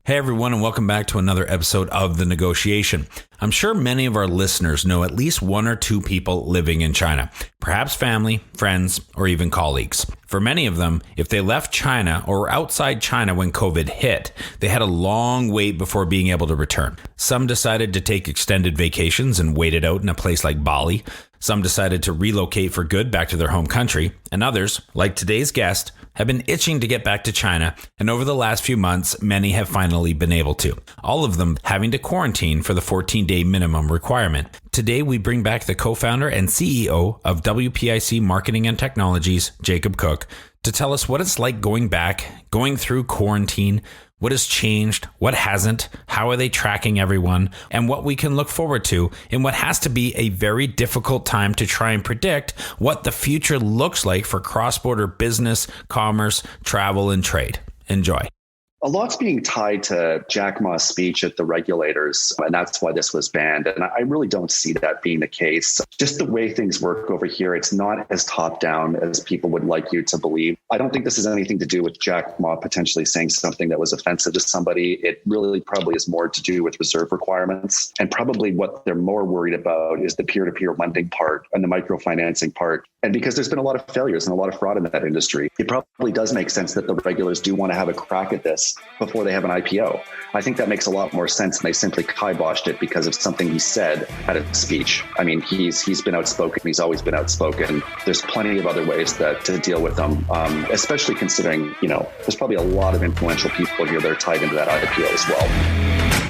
Hey everyone, and welcome back to another episode of The Negotiation. I'm sure many of our listeners know at least one or two people living in China, perhaps family, friends, or even colleagues. For many of them, if they left China or were outside China when COVID hit, they had a long wait before being able to return. Some decided to take extended vacations and wait it out in a place like Bali. Some decided to relocate for good back to their home country, and others, like today's guest, have been itching to get back to China, and over the last few months, many have finally been able to. All of them having to quarantine for the 14-day minimum requirement. Today, we bring back the co-founder and CEO of WPIC Marketing and Technologies, Jacob Cooke, to tell us what it's like going back, going through quarantine, what has changed, what hasn't, how are they tracking everyone, and what we can look forward to in what has to be a very difficult time to try and predict what the future looks like for cross-border business, commerce, travel, and trade. Enjoy. A lot's being tied to Jack Ma's speech at the regulators, and that's why this was banned. And I really don't see that being the case. Just the way things work over here, it's not as top-down as people would like you to believe. I don't think this has anything to do with Jack Ma potentially saying something that was offensive to somebody. It really probably is more to do with reserve requirements. And probably what they're more worried about is the peer-to-peer lending part and the microfinancing part. And because there's been a lot of failures and a lot of fraud in that industry, it probably does make sense that the regulators do want to have a crack at this before they have an IPO. I think that makes a lot more sense than they simply kiboshed it because of something he said at a speech. I mean, he's been outspoken. He's always been outspoken. There's plenty of other ways to deal with them, especially considering, there's probably a lot of influential people here that are tied into that IPO as well.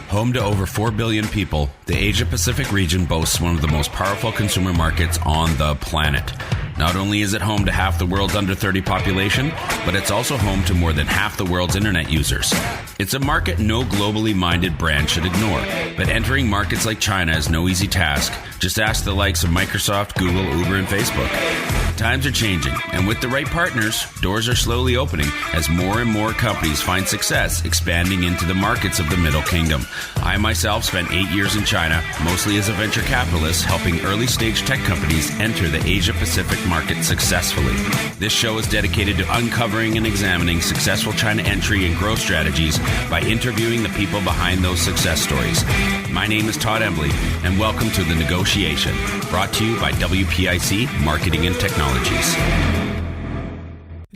Home to over 4 billion people, the Asia-Pacific region boasts one of the most powerful consumer markets on the planet. Not only is it home to half the world's under 30 population, but it's also home to more than half the world's internet users. It's a market no globally minded brand should ignore, but entering markets like China is no easy task. Just ask the likes of Microsoft, Google, Uber, and Facebook. Times are changing, and with the right partners, doors are slowly opening as more and more companies find success expanding into the markets of the Middle Kingdom. I myself spent 8 years in China, mostly as a venture capitalist, helping early-stage tech companies enter the Asia-Pacific market successfully. This show is dedicated to uncovering and examining successful China entry and growth strategies by interviewing the people behind those success stories. My name is Todd Embley, and welcome to The Negotiation, brought to you by WPIC Marketing and Technologies.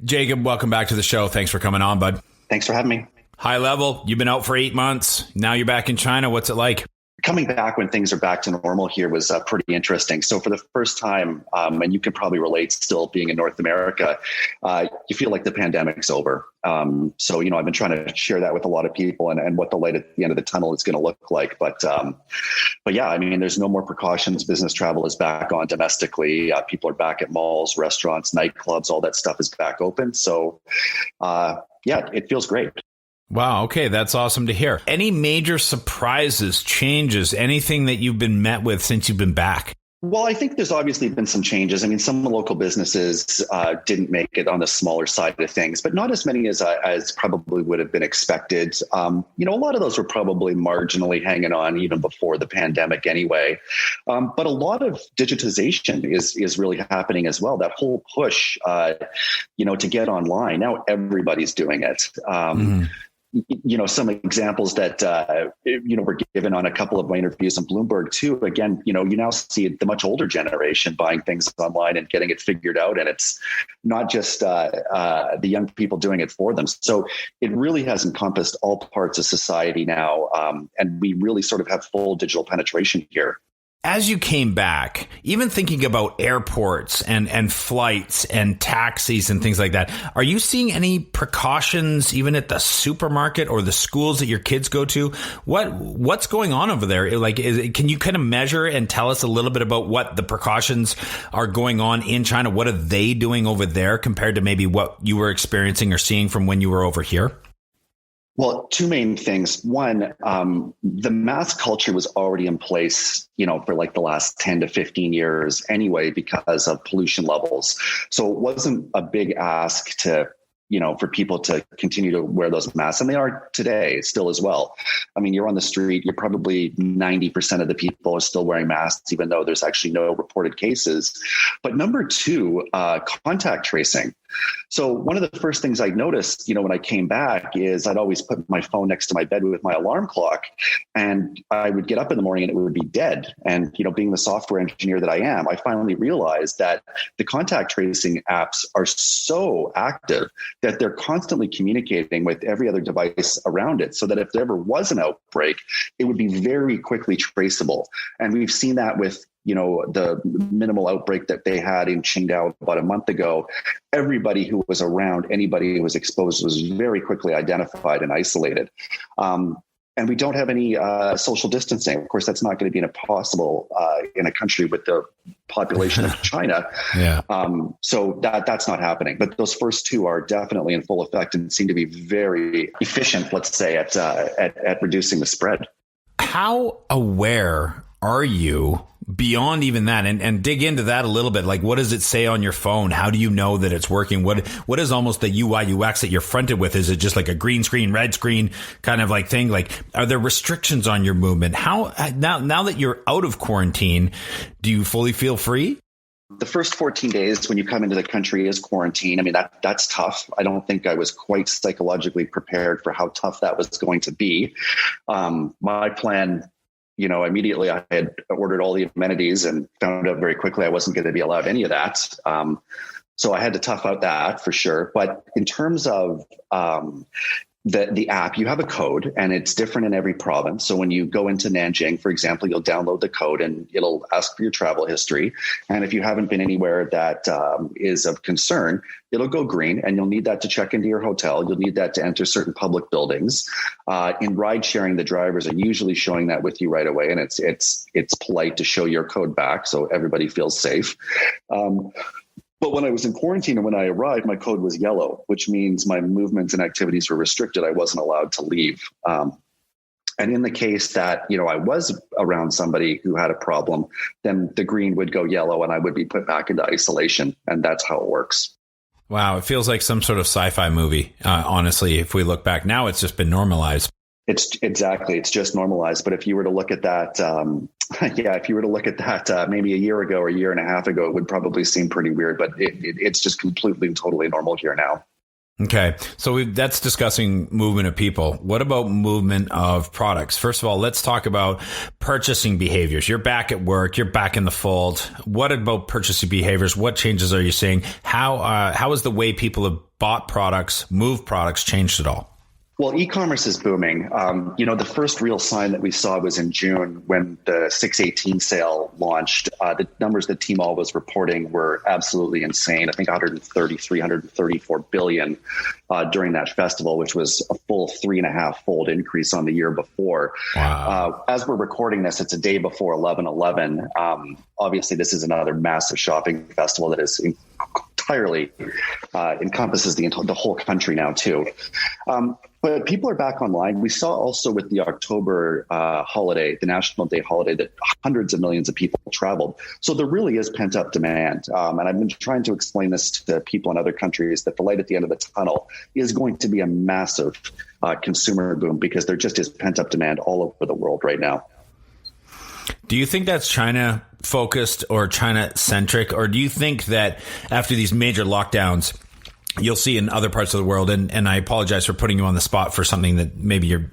Jacob, welcome back to the show. Thanks for coming on, bud. Thanks for having me. High level, you've been out for 8 months. Now you're back in China. What's it like? Coming back when things are back to normal here was pretty interesting. So for the first time, and you can probably relate still being in North America, you feel like the pandemic's over. So, I've been trying to share that with a lot of people and what the light at the end of the tunnel is going to look like. But yeah, I mean, there's no more precautions. Business travel is back on domestically. People are back at malls, restaurants, nightclubs, all that stuff is back open. So yeah, it feels great. Wow. Okay. That's awesome to hear. Any major surprises, changes, anything that you've been met with since you've been back? Well, I think there's obviously been some changes. I mean, some local businesses didn't make it on the smaller side of things, but not as many as probably would have been expected. A lot of those were probably marginally hanging on even before the pandemic anyway. But a lot of digitization is really happening as well. That whole push, to get online. Now everybody's doing it. Some examples that, were given on a couple of my interviews on Bloomberg too. Again, you now see the much older generation buying things online and getting it figured out. And it's not just the young people doing it for them. So it really has encompassed all parts of society now. And we really sort of have full digital penetration here. As you came back, even thinking about airports and flights and taxis and things like that, are you seeing any precautions even at the supermarket or the schools that your kids go to? What's going on over there? Can you kind of measure and tell us a little bit about what the precautions are going on in China? What are they doing over there compared to maybe what you were experiencing or seeing from when you were over here? Well, two main things. One, the mask culture was already in place, for like the last 10 to 15 years anyway, because of pollution levels. So it wasn't a big ask to, for people to continue to wear those masks. And they are today still as well. I mean, you're on the street, you're probably 90% of the people are still wearing masks, even though there's actually no reported cases. But number two, contact tracing. So one of the first things I noticed, when I came back is I'd always put my phone next to my bed with my alarm clock, and I would get up in the morning and it would be dead. And, being the software engineer that I am, I finally realized that the contact tracing apps are so active that they're constantly communicating with every other device around it, so that if there ever was an outbreak, it would be very quickly traceable. And we've seen that with the minimal outbreak that they had in Qingdao about a month ago. Everybody who was around anybody who was exposed was very quickly identified and isolated. And we don't have any social distancing. Of course, that's not going to be impossible in a country with the population of China. Yeah. So that's not happening. But those first two are definitely in full effect and seem to be very efficient, let's say, at reducing the spread. How aware are you beyond even that, and dig into that a little bit? Like, what does it say on your phone? How do you know that it's working? What is almost the UI UX that you're fronted with? Is it just like a green screen, red screen kind of like thing? Like, are there restrictions on your movement? How now that you're out of quarantine, do you fully feel free? The first 14 days when you come into the country is quarantine. I mean, that's tough. I don't think I was quite psychologically prepared for how tough that was going to be. My plan, immediately I had ordered all the amenities and found out very quickly I wasn't going to be allowed any of that. So I had to tough out that for sure. But in terms of the app, you have a code and it's different in every province. So when you go into Nanjing, for example, you'll download the code and it'll ask for your travel history. And if you haven't been anywhere that is of concern, it'll go green, and you'll need that to check into your hotel. You'll need that to enter certain public buildings. In ride sharing, the drivers are usually showing that with you right away. And it's polite to show your code back so everybody feels safe. But when I was in quarantine and when I arrived, my code was yellow, which means my movements and activities were restricted. I wasn't allowed to leave. And in the case that, I was around somebody who had a problem, then the green would go yellow and I would be put back into isolation. And that's how it works. Wow. It feels like some sort of sci-fi movie. Honestly, if we look back now, it's just been normalized. It's just normalized. But if you were to look at that, maybe a year ago or a year and a half ago, it would probably seem pretty weird, but it's just completely and totally normal here now. Okay. So that's discussing movement of people. What about movement of products? First of all, let's talk about purchasing behaviors. You're back at work. You're back in the fold. What about purchasing behaviors? What changes are you seeing? How has the way people have bought products, moved products changed at all? Well, e-commerce is booming. The first real sign that we saw was in June when the 618 sale launched. The numbers that Tmall was reporting were absolutely insane. I think 134 billion during that festival, which was a full 3.5-fold increase on the year before. Wow. As we're recording this, it's a day before 11/11. Obviously, this is another massive shopping festival that is entirely encompasses the whole country now too. But people are back online. We saw also with the October holiday, the National Day holiday, that hundreds of millions of people traveled. So there really is pent up demand. And I've been trying to explain this to people in other countries that the light at the end of the tunnel is going to be a massive consumer boom because there just is pent up demand all over the world right now. Do you think that's China focused or China centric? Or do you think that after these major lockdowns, you'll see in other parts of the world, and I apologize for putting you on the spot for something that maybe you're,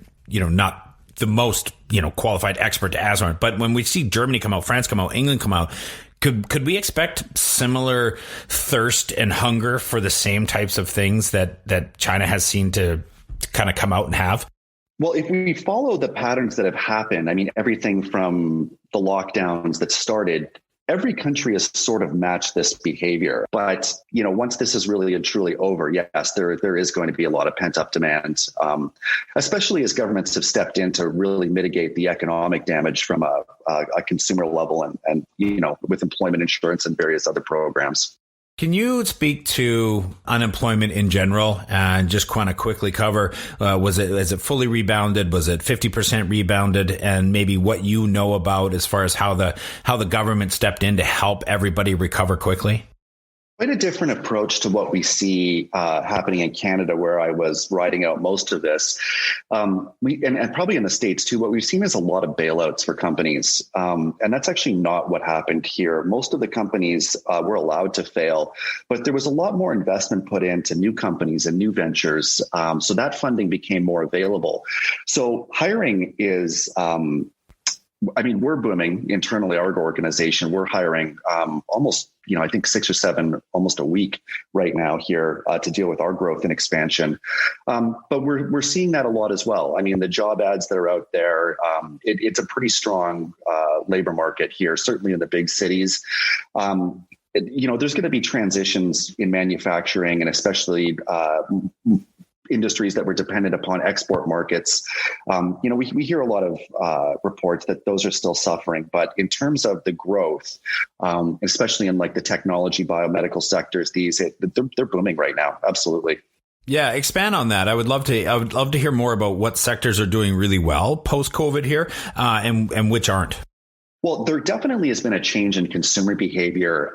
not the most, qualified expert to ask on, but when we see Germany come out, France come out, England come out, could we expect similar thirst and hunger for the same types of things that China has seen to kind of come out and have? Well, if we follow the patterns that have happened, I mean, everything from the lockdowns that started, every country has sort of matched this behavior. But, once this is really and truly over, yes, there is going to be a lot of pent up demand, especially as governments have stepped in to really mitigate the economic damage from a consumer level and with employment insurance and various other programs. Can you speak to unemployment in general and just kind of quickly cover, is it fully rebounded? Was it 50% rebounded? And maybe what you know about as far as how the government stepped in to help everybody recover quickly? Quite a different approach to what we see happening in Canada, where I was riding out most of this. And probably in the States too, what we've seen is a lot of bailouts for companies. And that's actually not what happened here. Most of the companies were allowed to fail, but there was a lot more investment put into new companies and new ventures. So that funding became more available. So hiring is... we're booming internally, our organization. We're hiring almost, I think 6 or 7, almost a week right now here to deal with our growth and expansion. But we're seeing that a lot as well. I mean, the job ads that are out there, it's a pretty strong labor market here, certainly in the big cities. There's going to be transitions in manufacturing and especially industries that were dependent upon export markets. We hear a lot of reports that those are still suffering, but in terms of the growth, especially in like the technology, biomedical sectors, they're booming right now. Absolutely. Yeah, expand on that. I would love to hear more about what sectors are doing really well post-COVID here, and which aren't. Well, there definitely has been a change in consumer behavior.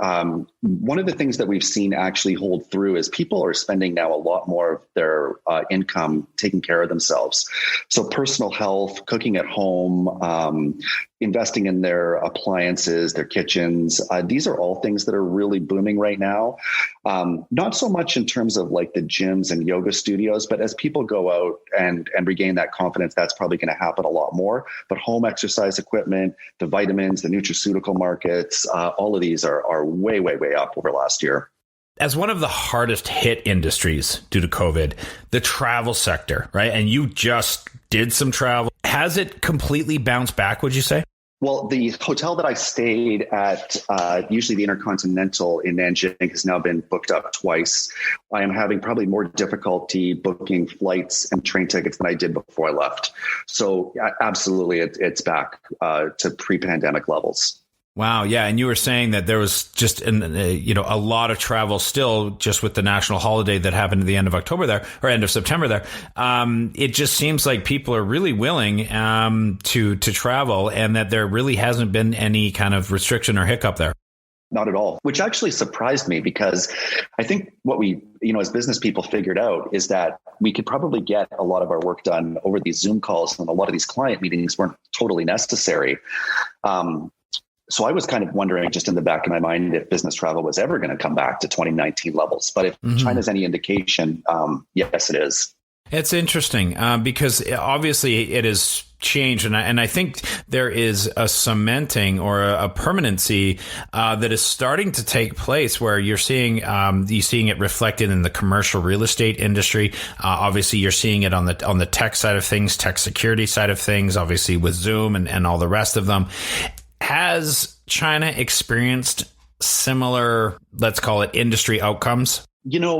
One of the things that we've seen actually hold through is people are spending now a lot more of their income taking care of themselves. So personal health, cooking at home, investing in their appliances, their kitchens. These are all things that are really booming right now. Not so much in terms of like the gyms and yoga studios, but as people go out and regain that confidence, that's probably going to happen a lot more. But home exercise equipment, the vitamins, the nutraceutical markets, all of these are way, way, way up over last year. As one of the hardest hit industries due to COVID, the travel sector, right? And you just did some travel. Has it completely bounced back, would you say? Well, the hotel that I stayed at, usually the Intercontinental in Nanjing, has now been booked up twice. I am having probably more difficulty booking flights and train tickets than I did before I left. So absolutely, it's back to pre-pandemic levels. Wow. Yeah. And you were saying that there was just, a lot of travel still just with the national holiday that happened at the end of October there, or end of September there. It just seems like people are really willing to travel, and that there really hasn't been any kind of restriction or hiccup there. Not at all, which actually surprised me, because I think what we, as business people figured out is that we could probably get a lot of our work done over these Zoom calls, and a lot of these client meetings weren't totally necessary. So I was kind of wondering, just in the back of my mind, if business travel was ever going to come back to 2019 levels. But if China's any indication, yes, it is. It's interesting because obviously it has changed. And I think there is a cementing or a permanency that is starting to take place, where you're seeing it reflected in the commercial real estate industry. Obviously, you're seeing it on the tech side of things, tech security side of things, obviously with Zoom and all the rest of them. Has China experienced similar, let's call it, industry outcomes?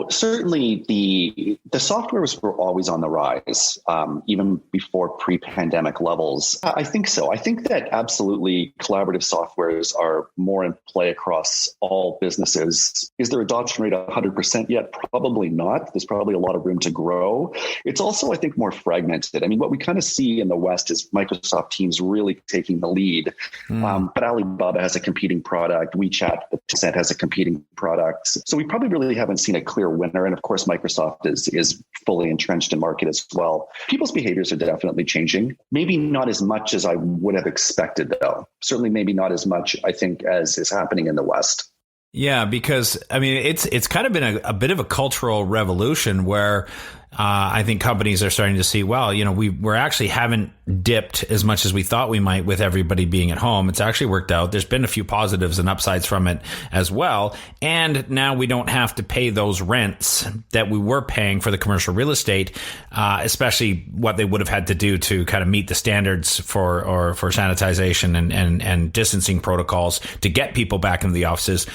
Certainly the softwares were always on the rise, even before pre-pandemic levels. I think so. I think that absolutely collaborative softwares are more in play across all businesses. Is their adoption rate 100% yet? Probably not. There's probably a lot of room to grow. It's also, I think, more fragmented. I mean, what we kind of see in the West is Microsoft Teams really taking the lead. But Alibaba has a competing product. WeChat, Tencent has a competing product. So we probably really haven't seen a clear winner. And of course, Microsoft is fully entrenched in market as well. People's behaviors are definitely changing. Maybe not as much as I would have expected, though. Certainly maybe not as much, I think, as is happening in the West. Yeah, because I mean, it's kind of been a bit of a cultural revolution where I think companies are starting to see, well, we're actually haven't dipped as much as we thought we might with everybody being at home. It's actually worked out. There's been a few positives and upsides from it as well. And now we don't have to pay those rents that we were paying for the commercial real estate, especially what they would have had to do to kind of meet the standards for sanitization and distancing protocols to get people back into the offices.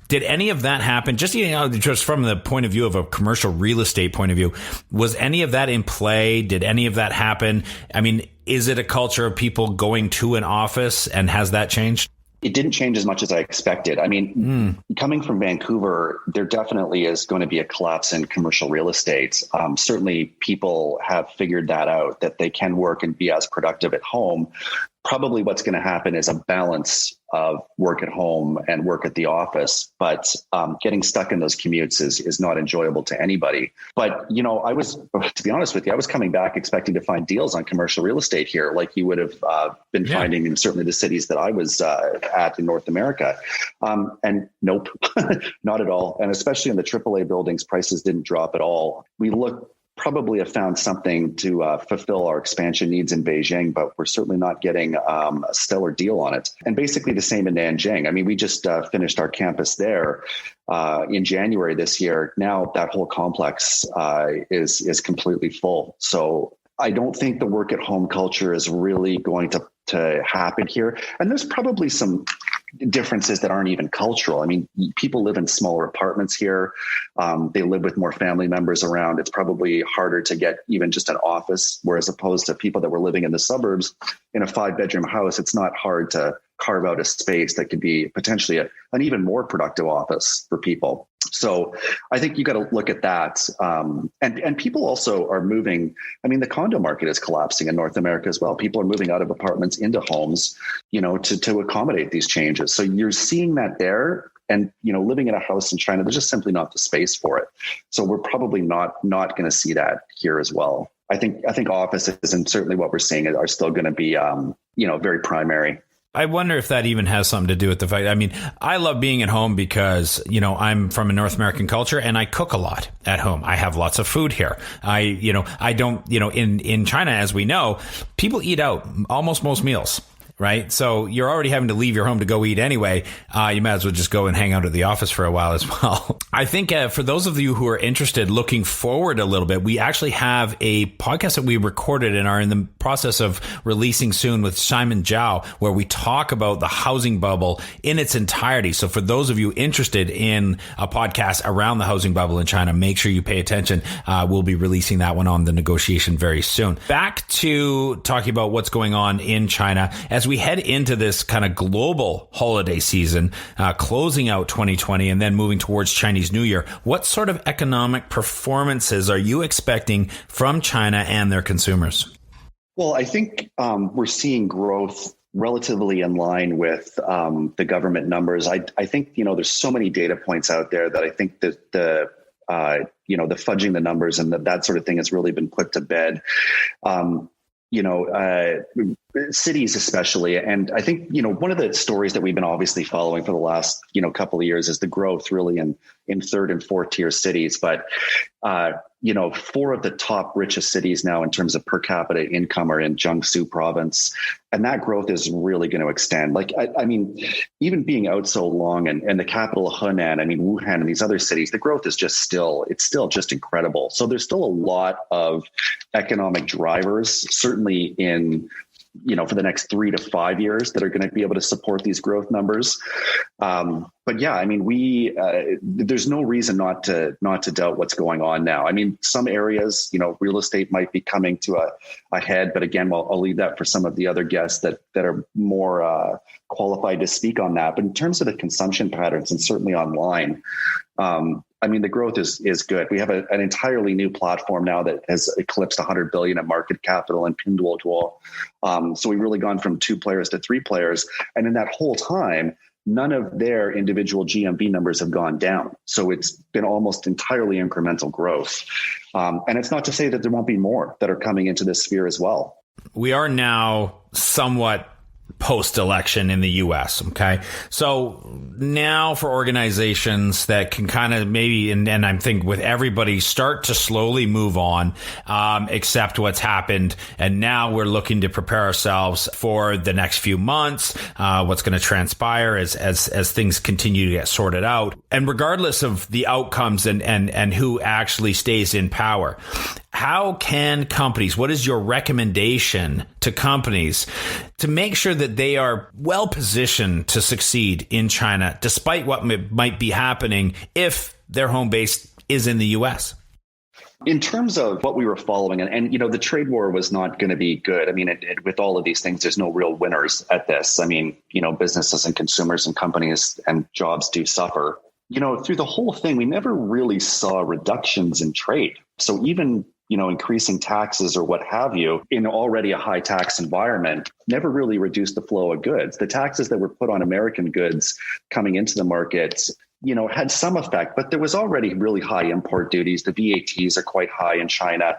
Did any of that happen? Just from the point of view of a commercial real estate point of view, was any of that in play? Did any of that happen? I mean, is it a culture of people going to an office, and has that changed? It didn't change as much as I expected. I mean, coming from Vancouver, there definitely is going to be a collapse in commercial real estate. Certainly people have figured that out, that they can work and be as productive at home. Probably what's going to happen is a balance of work at home and work at the office, but getting stuck in those commutes is not enjoyable to anybody. But, to be honest with you, I was coming back expecting to find deals on commercial real estate here, like you would have been finding in certainly the cities that I was at in North America. And nope, not at all. And especially in the AAA buildings, prices didn't drop at all. We probably have found something to fulfill our expansion needs in Beijing, but we're certainly not getting a stellar deal on it. And basically the same in Nanjing. I mean, we just finished our campus there in January this year. Now that whole complex is completely full. So I don't think the work at home culture is really going to happen here. And there's probably some differences that aren't even cultural. I mean, people live in smaller apartments here. They live with more family members around. It's probably harder to get even just an office, whereas opposed to people that were living in the suburbs in a 5-bedroom house, it's not hard to carve out a space that could be potentially an even more productive office for people. So I think you got to look at that. And people also are moving. I mean, the condo market is collapsing in North America as well. People are moving out of apartments into homes, to accommodate these changes. So you're seeing that there. And, living in a house in China, there's just simply not the space for it. So we're probably not going to see that here as well. I think offices, and certainly what we're seeing, are still going to be, very primary. I wonder if that even has something to do with the fact. I mean, I love being at home because, I'm from a North American culture and I cook a lot at home. I have lots of food here. I don't, in China, as we know, people eat out almost most meals. Right. So you're already having to leave your home to go eat anyway. You might as well just go and hang out at the office for a while as well. I think for those of you who are interested, looking forward a little bit, we actually have a podcast that we recorded and are in the process of releasing soon with Simon Zhao, where we talk about the housing bubble in its entirety. So for those of you interested in a podcast around the housing bubble in China, make sure you pay attention. We'll be releasing that one on The Negotiation very soon. Back to talking about what's going on in China. As we head into this kind of global holiday season, closing out 2020 and then moving towards Chinese New Year, what sort of economic performances are you expecting from China and their consumers? Well, I think we're seeing growth relatively in line with the government numbers. I think, there's so many data points out there that I think that the fudging the numbers and that sort of thing has really been put to bed. Cities especially. And I think, one of the stories that we've been obviously following for the last, couple of years is the growth really in third and fourth tier cities. But, 4 of the top richest cities now in terms of per capita income are in Jiangsu province. And that growth is really going to extend. I mean, even being out so long and the capital of Henan, Wuhan and these other cities, the growth is still just incredible. So there's still a lot of economic drivers, certainly in, for the next 3 to 5 years that are going to be able to support these growth numbers. But yeah, there's no reason not to doubt what's going on now. Some areas, real estate might be coming to a head, but again, I'll leave that for some of the other guests that are more qualified to speak on that. But in terms of the consumption patterns, and certainly online, the growth is good. We have an entirely new platform now that has eclipsed 100 billion in market capital in Pinduoduo. So we've really gone from 2 players to 3 players. And in that whole time, none of their individual GMV numbers have gone down. So it's been almost entirely incremental growth. And it's not to say that there won't be more that are coming into this sphere as well. We are now somewhat post-election in the U.S. Okay. So now for organizations that can kind of maybe, and I think with everybody, start to slowly move on, accept what's happened. And now we're looking to prepare ourselves for the next few months, what's going to transpire as things continue to get sorted out. And regardless of the outcomes and who actually stays in power, how can companies, what is your recommendation to companies to make sure that they are well positioned to succeed in China, despite what might be happening if their home base is in the U.S.? In terms of what we were following, and the trade war was not going to be good. With all of these things, there's no real winners at this. Businesses and consumers and companies and jobs do suffer. Through the whole thing, we never really saw reductions in trade. So even increasing taxes or what have you in already a high tax environment never really reduced the flow of goods. The taxes that were put on American goods coming into the market, had some effect, but there was already really high import duties. The VATs are quite high in China.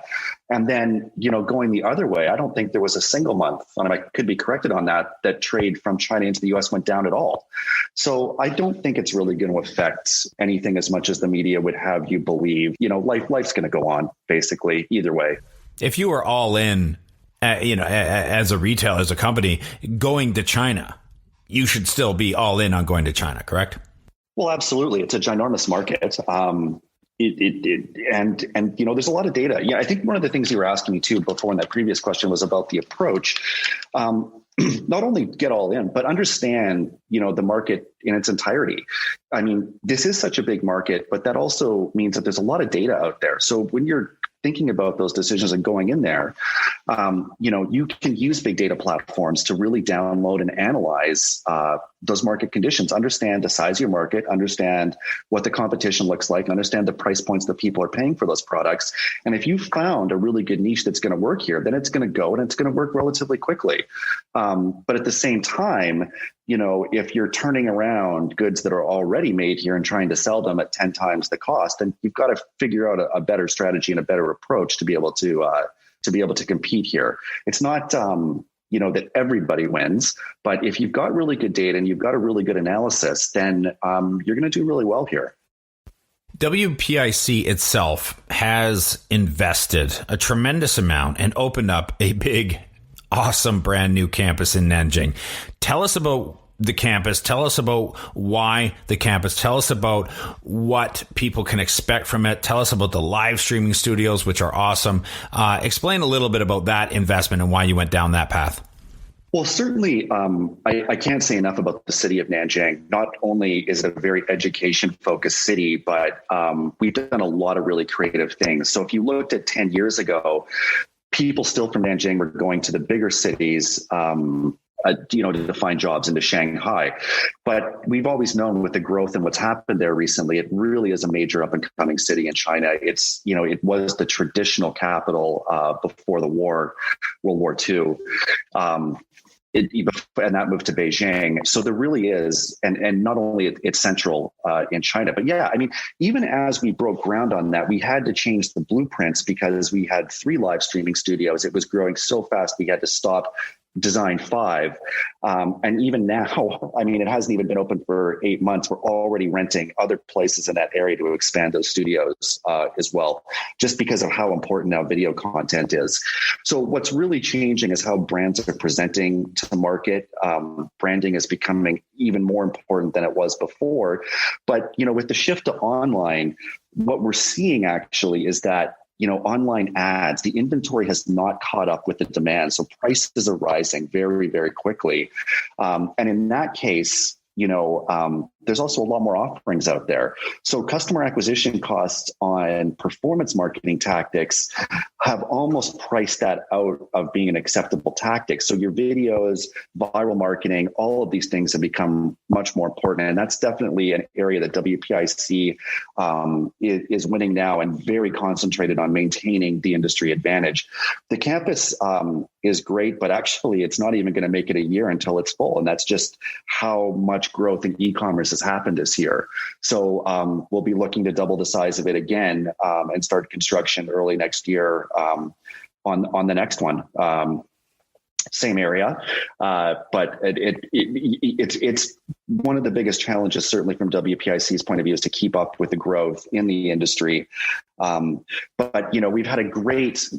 And then, going the other way, I don't think there was a single month, and I could be corrected on that trade from China into the US went down at all. So I don't think it's really going to affect anything as much as the media would have you believe. Life's going to go on, basically, either way. If you were all in, as a retailer, as a company, going to China, you should still be all in on going to China, correct? Well, absolutely. It's a ginormous market. And there's a lot of data. Yeah, I think one of the things you were asking me too before in that previous question was about the approach. Not only get all in, but understand, the market in its entirety. I mean, this is such a big market, but that also means that there's a lot of data out there. So when you're thinking about those decisions and going in there, you can use big data platforms to really download and analyze those market conditions, understand the size of your market, understand what the competition looks like, understand the price points that people are paying for those products. And if you found a really good niche that's going to work here, then it's going to go and it's going to work relatively quickly. But at the same time, if you're turning around goods that are already made here and trying to sell them at 10 times the cost, then you've got to figure out a better strategy and a better approach to be able to compete here. It's not, that everybody wins, but if you've got really good data and you've got a really good analysis, then you're going to do really well here. WPIC itself has invested a tremendous amount and opened up a big, awesome brand new campus in Nanjing. Tell us about the campus. Tell us about why the campus. Tell us about what people can expect from it. Tell us about the live streaming studios, which are awesome. Explain a little bit about that investment and why you went down that path. Well, certainly, I can't say enough about the city of Nanjing. Not only is it a very education-focused city, but we've done a lot of really creative things. So if you looked at 10 years ago, people still from Nanjing were going to the bigger cities, to find jobs into Shanghai. But we've always known with the growth and what's happened there recently, it really is a major up and coming city in China. It's, it was the traditional capital before the war, World War II. And that moved to Beijing. So there really is, and not only it's central in China, but yeah, I mean, even as we broke ground on that, we had to change the blueprints because we had 3 live streaming studios. It was growing so fast, we had to stop design 5. And even now, I mean, it hasn't even been open for 8 months. We're already renting other places in that area to expand those studios as well, just because of how important now video content is. So what's really changing is how brands are presenting to the market. Branding is becoming even more important than it was before. But, with the shift to online, what we're seeing actually is that online ads, the inventory has not caught up with the demand. So prices are rising very, very quickly. And in that case, there's also a lot more offerings out there. So customer acquisition costs on performance marketing tactics have almost priced that out of being an acceptable tactic. So your videos, viral marketing, all of these things have become much more important. And that's definitely an area that WPIC is winning now and very concentrated on maintaining the industry advantage. The campus is great, but actually it's not even going to make it a year until it's full. And that's just how much growth in e-commerce has happened this year. So we'll be looking to double the size of it again and start construction early next year on the next one. Same area, but it's one of the biggest challenges, certainly from WPIC's point of view, is to keep up with the growth in the industry. But we've had a great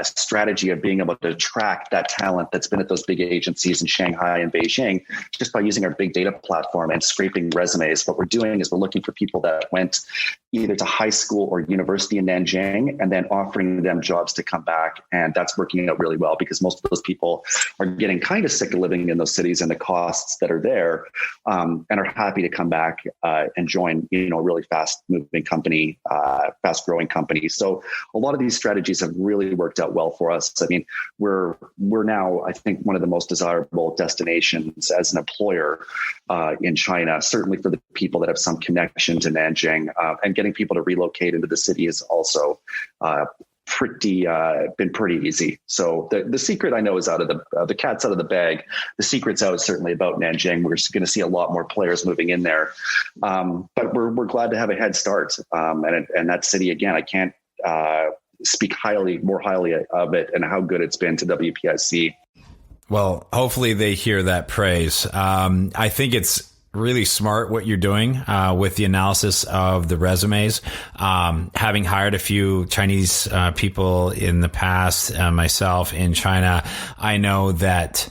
strategy of being able to attract that talent that's been at those big agencies in Shanghai and Beijing just by using our big data platform and scraping resumes. What we're doing is we're looking for people that went either to high school or university in Nanjing and then offering them jobs to come back. And that's working out really well because most of those people are getting kind of sick of living in those cities and the costs that are there, and are happy to come back and join, a really fast moving company, fast growing company. So a lot of these strategies have really worked out well for us. I mean, we're now, I think, one of the most desirable destinations as an employer in China, certainly for the people that have some connection to Nanjing, and getting people to relocate into the city is also been pretty easy. So the secret I know is out of the cat's out of the bag. The secret's out certainly about Nanjing. We're going to see a lot more players moving in there, but we're glad to have a head start. And that city again, I can't speak more highly of it and how good it's been to WPIC. Well, hopefully they hear that praise. I think it's really smart what you're doing with the analysis of the resumes. Having hired a few Chinese people in the past, myself in China, I know that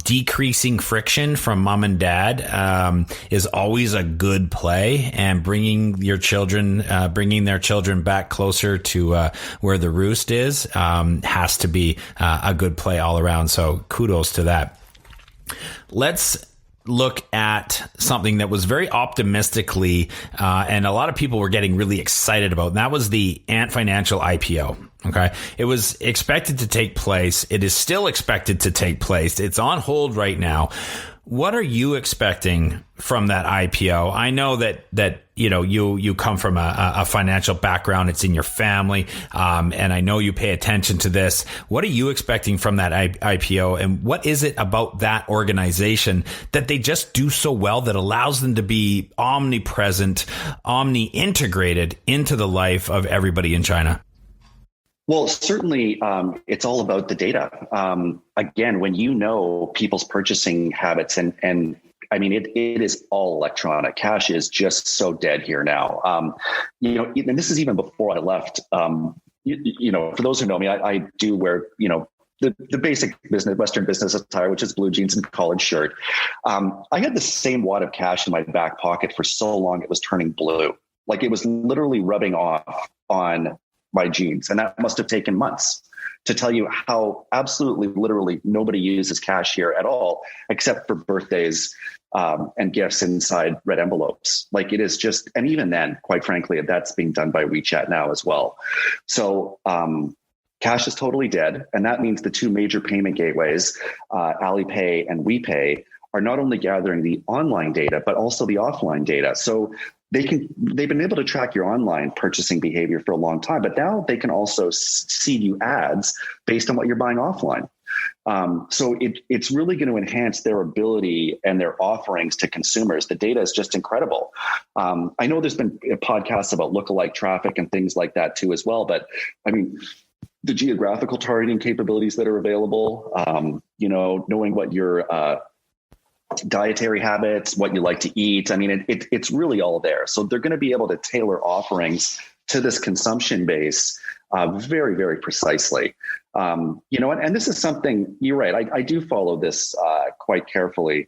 decreasing friction from mom and dad is always a good play, and bringing their children back closer to where the roost is has to be a good play all around. So kudos to that. Let's look at something that was very optimistically, and a lot of people were getting really excited about, and that was the Ant Financial IPO. Okay. It was expected to take place. It is still expected to take place. It's on hold right now. What are you expecting from that IPO? I know that you come from a financial background. It's in your family, and I know you pay attention to this. What are you expecting from that IPO, and what is it about that organization that they just do so well that allows them to be omnipresent, omni-integrated into the life of everybody in China? Well, certainly, it's all about the data. Again, when you know people's purchasing habits, and I mean, it is all electronic. Cash is just so dead here now. And this is even before I left. For those who know me, I do wear, the basic Western business attire, which is blue jeans and collared shirt. I had the same wad of cash in my back pocket for so long, it was turning blue. Like it was literally rubbing off on my jeans. And that must have taken months to tell you how absolutely, literally nobody uses cash here at all, except for birthdays and gifts inside red envelopes. Like it is just, and even then, quite frankly, that's being done by WeChat now as well. So cash is totally dead. And that means the two major payment gateways, Alipay and WePay, are not only gathering the online data, but also the offline data. So they've been able to track your online purchasing behavior for a long time, but now they can also seed you ads based on what you're buying offline. So it's really going to enhance their ability and their offerings to consumers. The data is just incredible. I know there's been podcasts about lookalike traffic and things like that too as well, but I mean, the geographical targeting capabilities that are available, knowing what your dietary habits, what you like to eat. I mean, it's really all there. So they're going to be able to tailor offerings to this consumption base very, very precisely. And this is something, you're right, I do follow this quite carefully.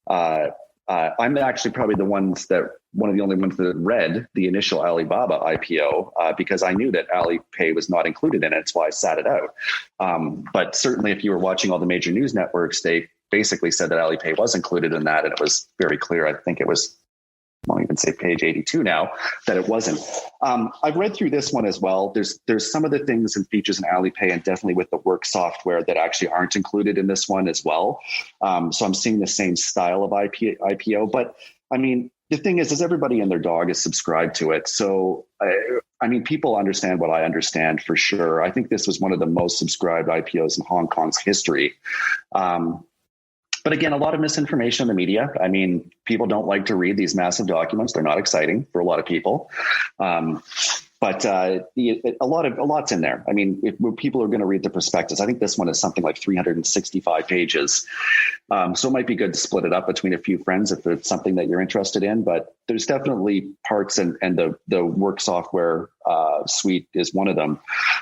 I'm actually probably one of the only ones that read the initial Alibaba IPO because I knew that Alipay was not included in it. That's why I sat it out. But certainly if you were watching all the major news networks, they basically said that Alipay was included in that. And it was very clear. I think it was, I won't even say page 82 now, that it wasn't. I've read through this one as well. There's some of the things and features in Alipay and definitely with the work software that actually aren't included in this one as well. So I'm seeing the same style of IPO. But I mean, the thing is everybody and their dog is subscribed to it. So, I mean, people understand what I understand for sure. I think this was one of the most subscribed IPOs in Hong Kong's history. But again, a lot of misinformation in the media. I mean, people don't like to read these massive documents. They're not exciting for a lot of people. But a lot's in there. I mean, if people are going to read the prospectus, I think this one is something like 365 pages. So it might be good to split it up between a few friends if it's something that you're interested in. But there's definitely parts and the work software suite is one of them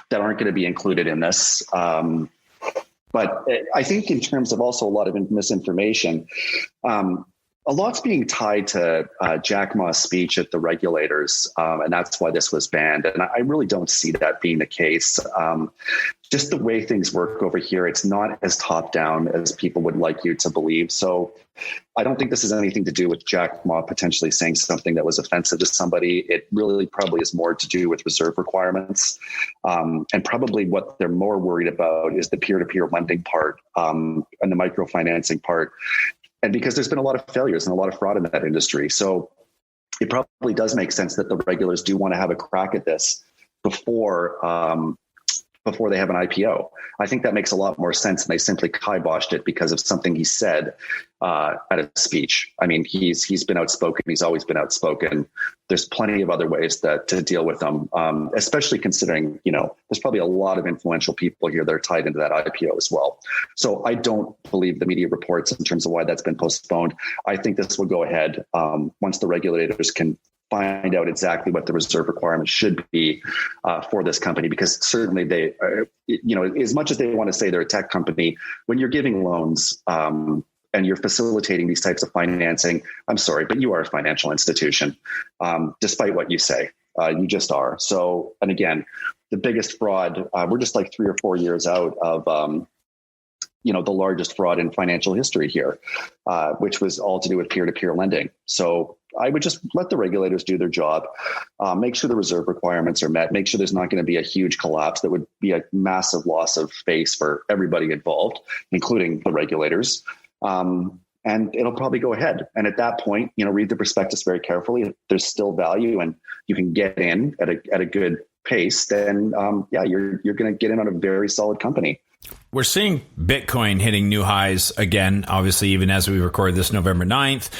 that aren't going to be included in this. But I think in terms of also a lot of misinformation, a lot's being tied to Jack Ma's speech at the regulators, and that's why this was banned. And I really don't see that being the case. Just the way things work over here, it's not as top down as people would like you to believe. So I don't think this has anything to do with Jack Ma potentially saying something that was offensive to somebody. It really probably is more to do with reserve requirements. And probably what they're more worried about is the peer-to-peer lending part and the microfinancing part. And because there's been a lot of failures and a lot of fraud in that industry. So it probably does make sense that the regulators do want to have a crack at this before before they have an IPO. I think that makes a lot more sense than they simply kiboshed it because of something he said at a speech. I mean, he's been outspoken. He's always been outspoken. There's plenty of other ways to deal with them, especially considering, there's probably a lot of influential people here that are tied into that IPO as well. So I don't believe the media reports in terms of why that's been postponed. I think this will go ahead once the regulators can find out exactly what the reserve requirements should be for this company, because certainly they, as much as they want to say they're a tech company, when you're giving loans and you're facilitating these types of financing, I'm sorry, but you are a financial institution, despite what you say. You just are. So, and again, the biggest fraud, we're just like 3 or 4 years out of, the largest fraud in financial history here, which was all to do with peer-to-peer lending. So I would just let the regulators do their job, make sure the reserve requirements are met, make sure there's not going to be a huge collapse that would be a massive loss of face for everybody involved, including the regulators. And it'll probably go ahead. And at that point, read the prospectus very carefully. If there's still value and you can get in at a good pace, then you're going to get in on a very solid company. We're seeing Bitcoin hitting new highs again, obviously, even as we record this November 9th.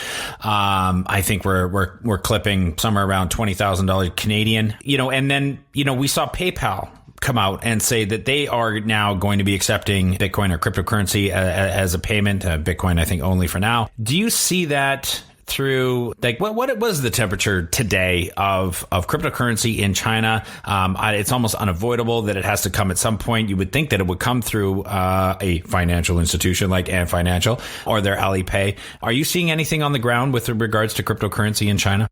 I think we're clipping somewhere around $20,000 Canadian, and then, we saw PayPal come out and say that they are now going to be accepting Bitcoin or cryptocurrency as a payment, Bitcoin, I think only for now. Do you see that through, what was the temperature today of cryptocurrency in China? It's almost unavoidable that it has to come at some point. You would think that it would come through a financial institution like Ant Financial or their Alipay. Are you seeing anything on the ground with regards to cryptocurrency in China?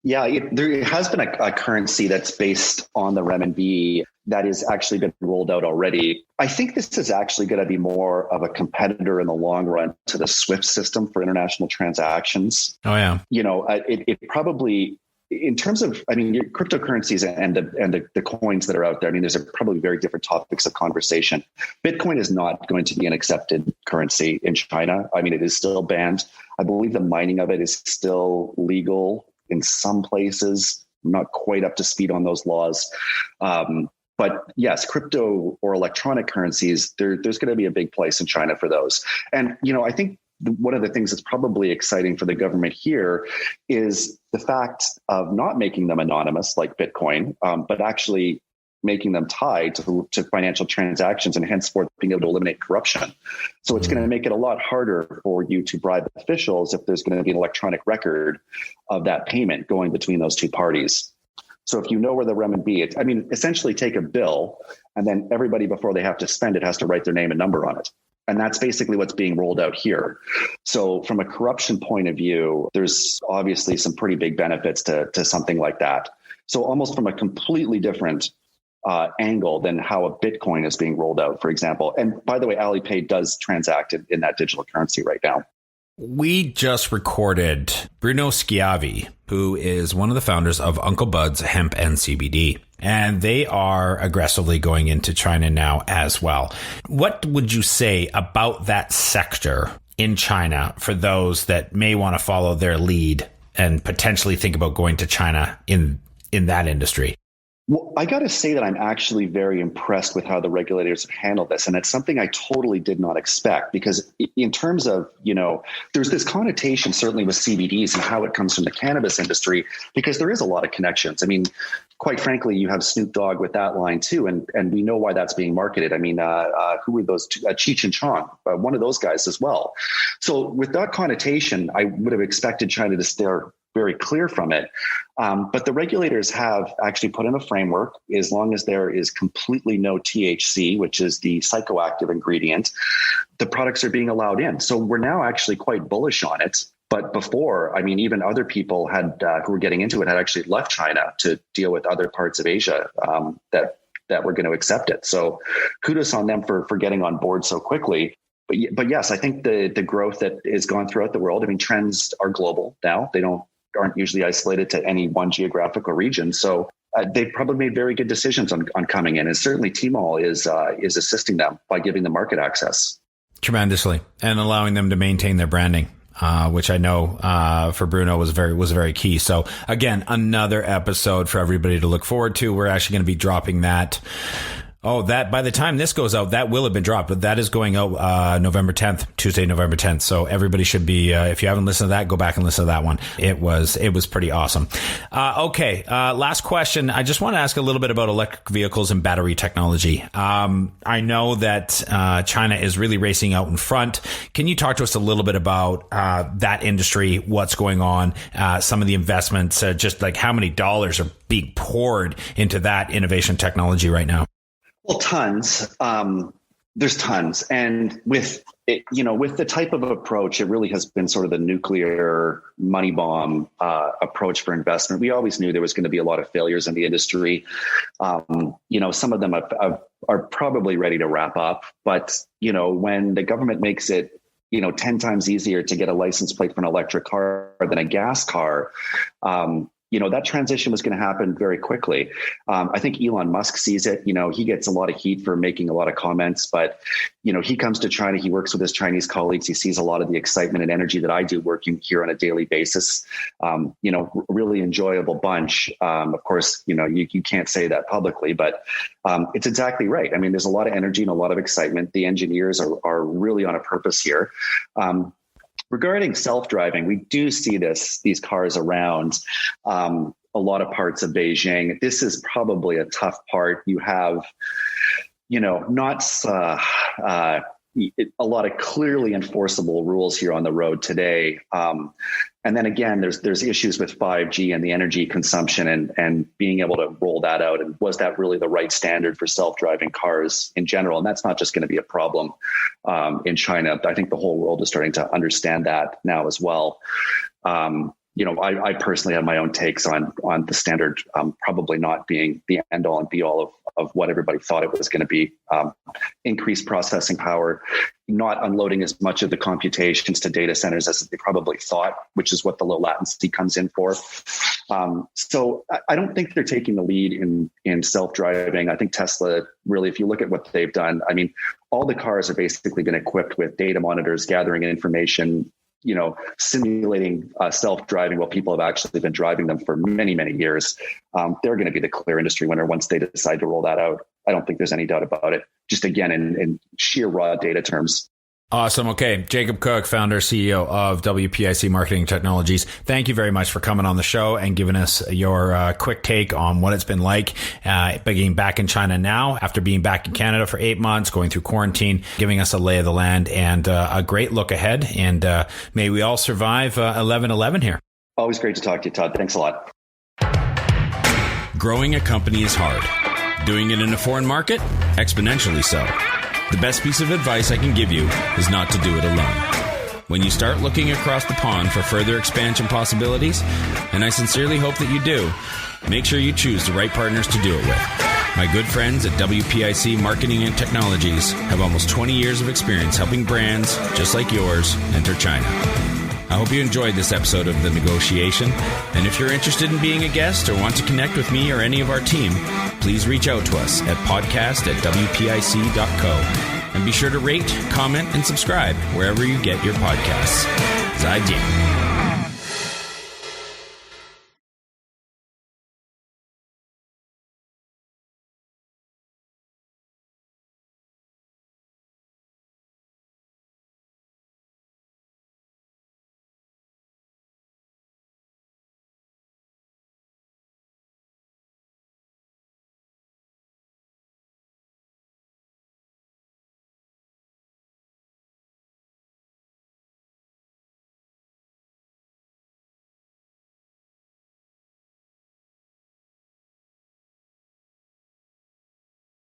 Yeah, there has been a currency that's based on the renminbi that has actually been rolled out already. I think this is actually going to be more of a competitor in the long run to the SWIFT system for international transactions. Oh, yeah. It probably, in terms of, your cryptocurrencies and the coins that are out there, there's probably very different topics of conversation. Bitcoin is not going to be an accepted currency in China. It is still banned. I believe the mining of it is still legal in some places. I'm not quite up to speed on those laws. But yes, crypto or electronic currencies, there's going to be a big place in China for those. And, I think one of the things that's probably exciting for the government here is the fact of not making them anonymous like Bitcoin, but actually making them tied to financial transactions and henceforth being able to eliminate corruption. So it's going to make it a lot harder for you to bribe officials if there's going to be an electronic record of that payment going between those two parties. So if you know where the renminbi, essentially take a bill and then everybody before they have to spend it has to write their name and number on it. And that's basically what's being rolled out here. So from a corruption point of view, there's obviously some pretty big benefits to something like that. So almost from a completely different angle than how a Bitcoin is being rolled out, for example. And by the way, Alipay does transact in that digital currency right now. We just recorded Bruno Schiavi, who is one of the founders of Uncle Bud's Hemp and CBD. And they are aggressively going into China now as well. What would you say about that sector in China for those that may want to follow their lead and potentially think about going to China in that industry? Well, I got to say that I'm actually very impressed with how the regulators have handled this. And it's something I totally did not expect, because in terms of, there's this connotation certainly with CBDs and how it comes from the cannabis industry, because there is a lot of connections. Quite frankly, you have Snoop Dogg with that line too. And we know why that's being marketed. Who were those two? Cheech and Chong, one of those guys as well. So with that connotation, I would have expected China to steer very clear from it. But the regulators have actually put in a framework. As long as there is completely no THC, which is the psychoactive ingredient, the products are being allowed in. So we're now actually quite bullish on it. But before, even other people had who were getting into it had actually left China to deal with other parts of Asia that were going to accept it. So kudos on them for getting on board so quickly. But yes, I think the growth that has gone throughout the world, trends are global now. They aren't usually isolated to any one geographical region. So they've probably made very good decisions on coming in. And certainly Tmall is assisting them by giving them market access. Tremendously. And allowing them to maintain their branding, which I know for Bruno was very key. So again, another episode for everybody to look forward to. We're actually going to be dropping that Oh, that by the time this goes out, that will have been dropped, but that is going out November 10th, Tuesday, November 10th. So everybody should be, if you haven't listened to that, go back and listen to that one. It was pretty awesome. Okay. Last question. I just want to ask a little bit about electric vehicles and battery technology. I know that China is really racing out in front. Can you talk to us a little bit about that industry, what's going on, some of the investments, just like how many dollars are being poured into that innovation technology right now? Well, tons. There's tons. And with the type of approach, it really has been sort of the nuclear money bomb approach for investment. We always knew there was going to be a lot of failures in the industry. Some of them are probably ready to wrap up. But, when the government makes it 10 times easier to get a license plate for an electric car than a gas car, that transition was going to happen very quickly. I think Elon Musk sees it. He gets a lot of heat for making a lot of comments, but, he comes to China, he works with his Chinese colleagues. He sees a lot of the excitement and energy that I do working here on a daily basis. Really enjoyable bunch. Of course, you can't say that publicly, but it's exactly right. I mean, there's a lot of energy and a lot of excitement. The engineers are really on a purpose here. Regarding self-driving, we do see these cars around a lot of parts of Beijing. This is probably a tough part. You have, not a lot of clearly enforceable rules here on the road today. And then again, there's issues with 5G and the energy consumption and being able to roll that out. And was that really the right standard for self-driving cars in general? And that's not just going to be a problem in China. I think the whole world is starting to understand that now as well. I personally have my own takes on the standard probably not being the end all and be all of what everybody thought it was going to be. Increased processing power, not unloading as much of the computations to data centers as they probably thought, which is what the low latency comes in for. So I don't think they're taking the lead in self-driving. I think Tesla really, if you look at what they've done, I mean, all the cars are basically been equipped with data monitors, gathering information, simulating self-driving while people have actually been driving them for many, many years. They're going to be the clear industry winner once they decide to roll that out. I don't think there's any doubt about it. Just again, in sheer raw data terms. Awesome. Okay. Jacob Cooke, founder, CEO of WPIC Marketing Technologies. Thank you very much for coming on the show and giving us your quick take on what it's been like being back in China now after being back in Canada for 8 months, going through quarantine, giving us a lay of the land and a great look ahead. And may we all survive 11/11 here. Always great to talk to you, Todd. Thanks a lot. Growing a company is hard. Doing it in a foreign market? Exponentially so. The best piece of advice I can give you is not to do it alone. When you start looking across the pond for further expansion possibilities, and I sincerely hope that you do, make sure you choose the right partners to do it with. My good friends at WPIC Marketing and Technologies have almost 20 years of experience helping brands just like yours enter China. I hope you enjoyed this episode of The Negotiation, and if you're interested in being a guest or want to connect with me or any of our team, please reach out to us at podcast@wpic.co. And be sure to rate, comment, and subscribe wherever you get your podcasts. 再见。